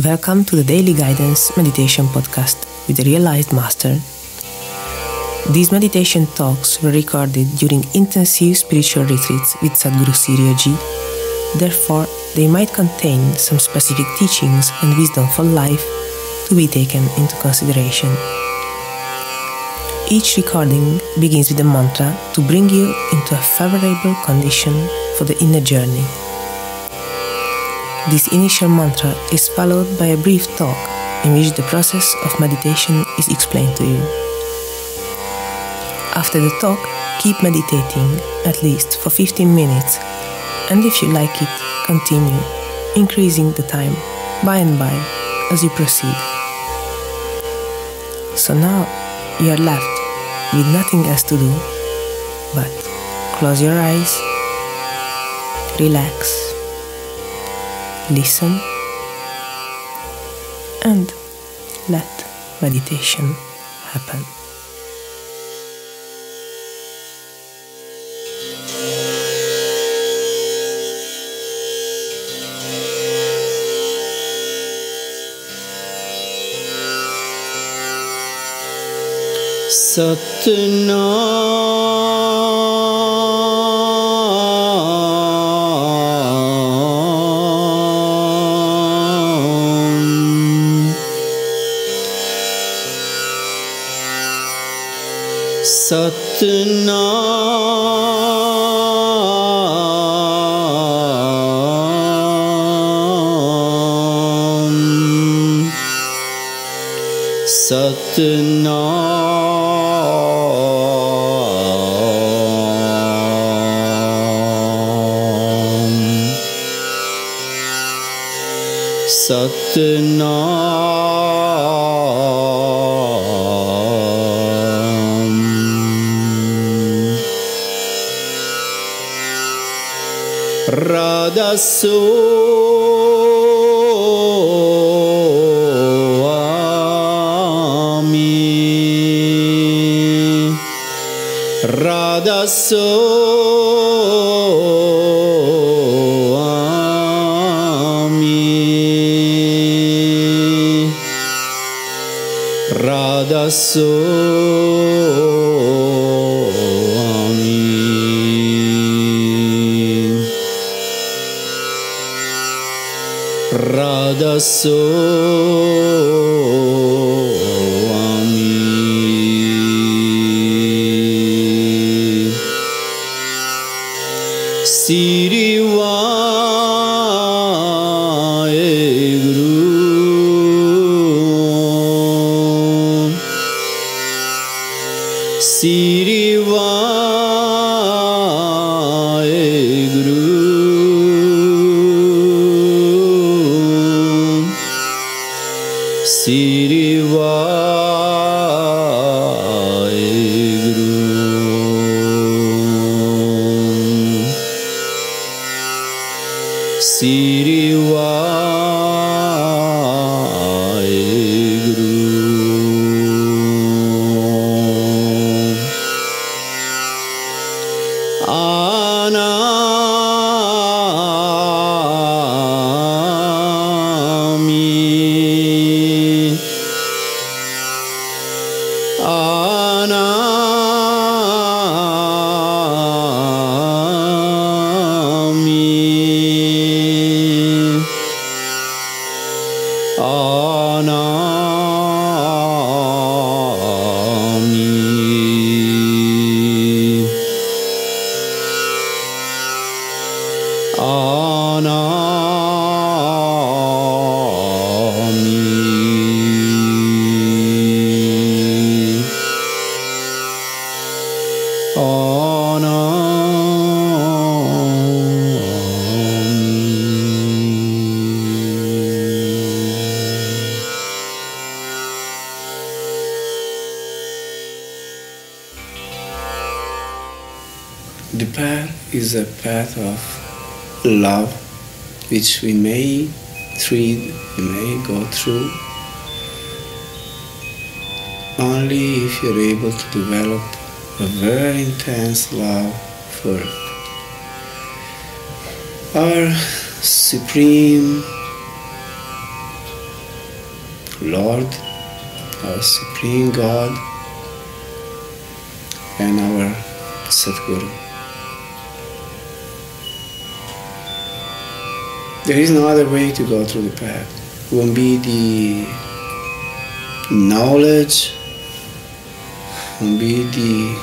Welcome to the Daily Guidance Meditation Podcast with the Realized Master. These meditation talks were recorded during intensive spiritual retreats with Satguru Sirio Ji. Therefore, they might contain some specific teachings and wisdom for life to be taken into consideration. Each recording begins with a mantra to bring you into a favorable condition for the inner journey. This initial mantra is followed by a brief talk in which the process of meditation is explained to you. After the talk, keep meditating at least for 15 minutes, and if you like it, continue, increasing the time by and by as you proceed. So now you are left with nothing else to do but close your eyes, relax, listen, and let meditation happen. The path is a path of love which we may go through only if you're able to develop a very intense love for our Supreme Lord, our Supreme God, and our Satguru. There is no other way to go through the path. It won't be the knowledge, won't be the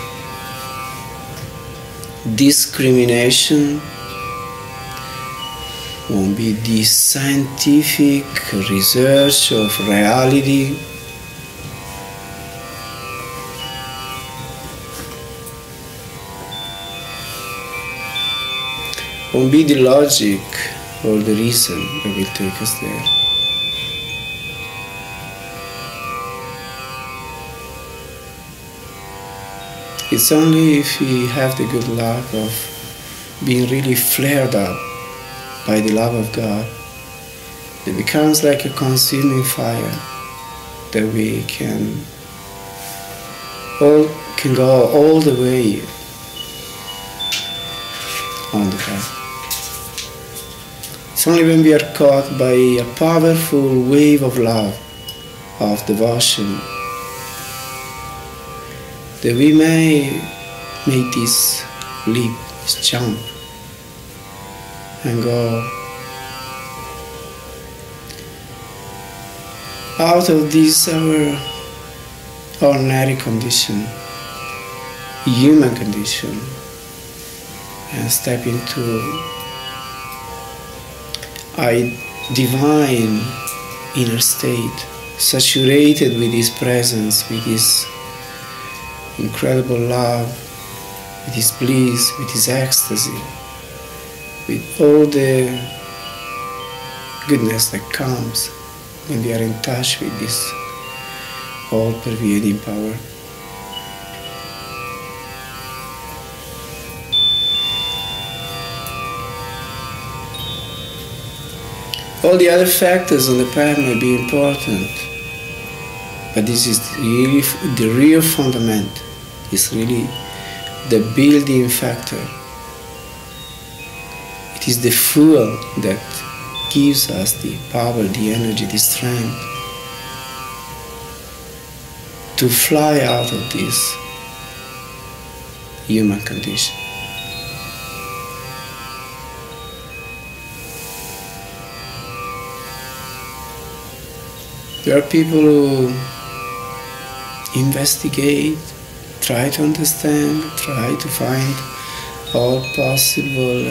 discrimination, won't be the scientific research of reality. Won't be the logic or the reason that will take us there. It's only if we have the good luck of being really flared up by the love of God, it becomes like a consuming fire that we can go all the way on the path. It's only when we are caught by a powerful wave of love, of devotion, that we may make this leap, this jump, and go out of this our ordinary condition, human condition, and step into a divine inner state, saturated with His presence, with His incredible love, with His bliss, with His ecstasy, with all the goodness that comes when we are in touch with this all-pervading power. All the other factors on the path may be important, but this is really the real fundament. It's really the building factor. It is the fuel that gives us the power, the energy, the strength to fly out of this human condition. There are people who investigate, try to understand, try to find all possible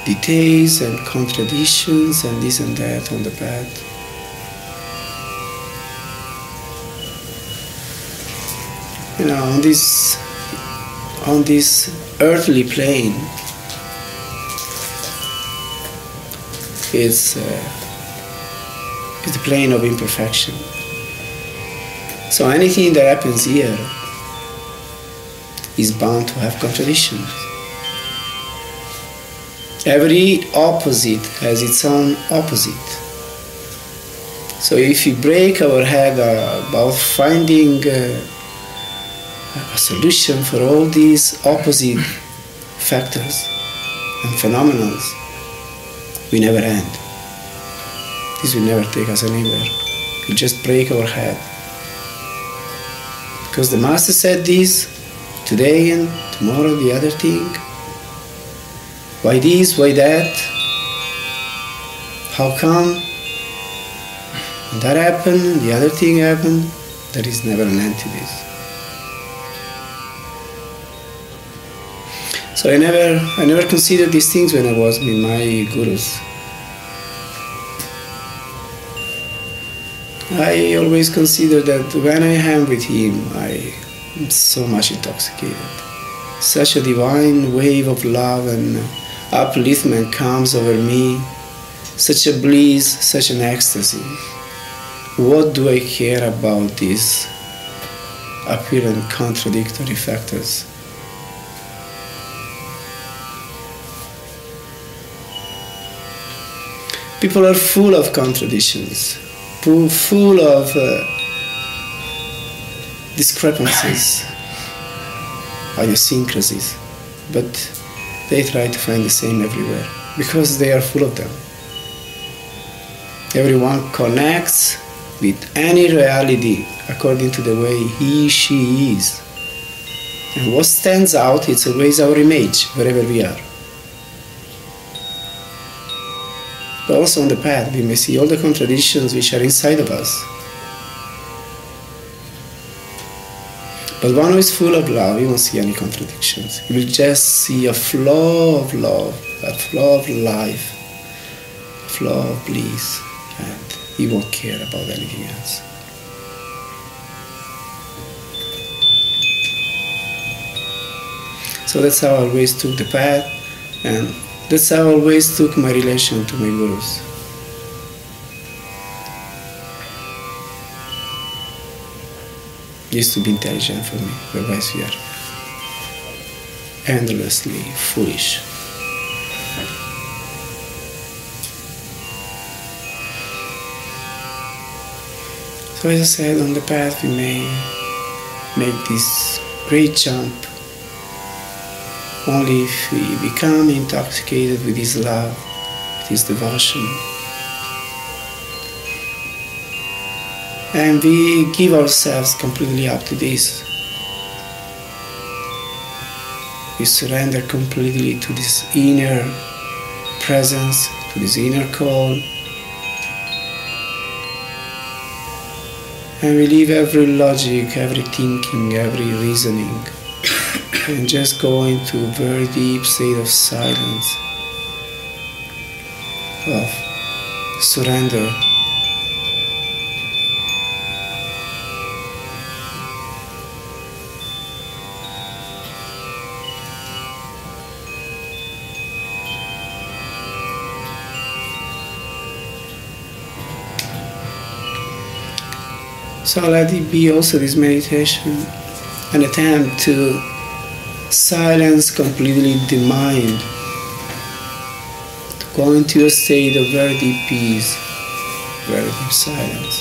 details and contradictions and this and that on the path. You know, on this earthly plane, it's the plane of imperfection. So anything that happens here is bound to have contradictions. Every opposite has its own opposite. So if we break our head about finding a solution for all these opposite factors and phenomena, we never end. This will never take us anywhere. We'll just break our head. Because the Master said this, today and tomorrow the other thing. Why this, why that? How come? And that happened, the other thing happened. There is never an end to this. So I never considered these things when I was with my gurus. I always consider that when I am with him, I am so much intoxicated. Such a divine wave of love and upliftment comes over me, such a bliss, such an ecstasy. What do I care about these apparent contradictory factors? People are full of contradictions, full of discrepancies, idiosyncrasies, but they try to find the same everywhere because they are full of them. Everyone connects with any reality according to the way he, she is. And what stands out, it's always our image, wherever we are. But also on the path, we may see all the contradictions which are inside of us. But one who is full of love, he won't see any contradictions. He will just see a flow of love, a flow of life, a flow of bliss, and he won't care about anything else. So that's how I always took the path, and that's how I always took my relation to my gurus. Used to be intelligent for me, otherwise we are endlessly foolish. So as I said, on the path we may make this great jump only if we become intoxicated with His love, with His devotion. And we give ourselves completely up to this. We surrender completely to this inner presence, to this inner call. And we leave every logic, every thinking, every reasoning, and just go into a very deep state of silence, of surrender. So let it be also this meditation an attempt to silence completely the mind, to go into a state of very deep peace, very deep silence,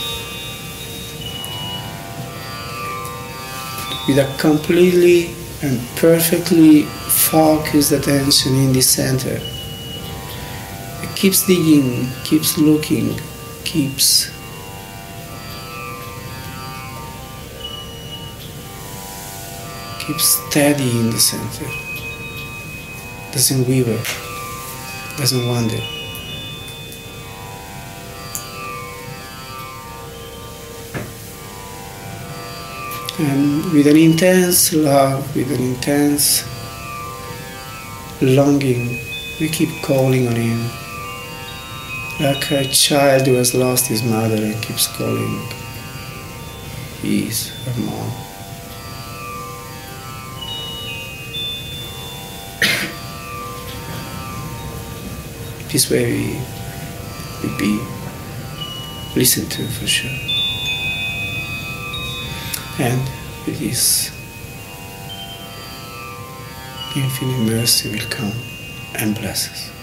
with a completely and perfectly focused attention in the center. It keeps digging, keeps looking, keeps steady in the center, doesn't waver, doesn't wander. And with an intense love, with an intense longing, we keep calling on Him, like a child who has lost his mother and keeps calling his, her mom. This way we will be listened to for sure. And with this infinite mercy will come and bless us.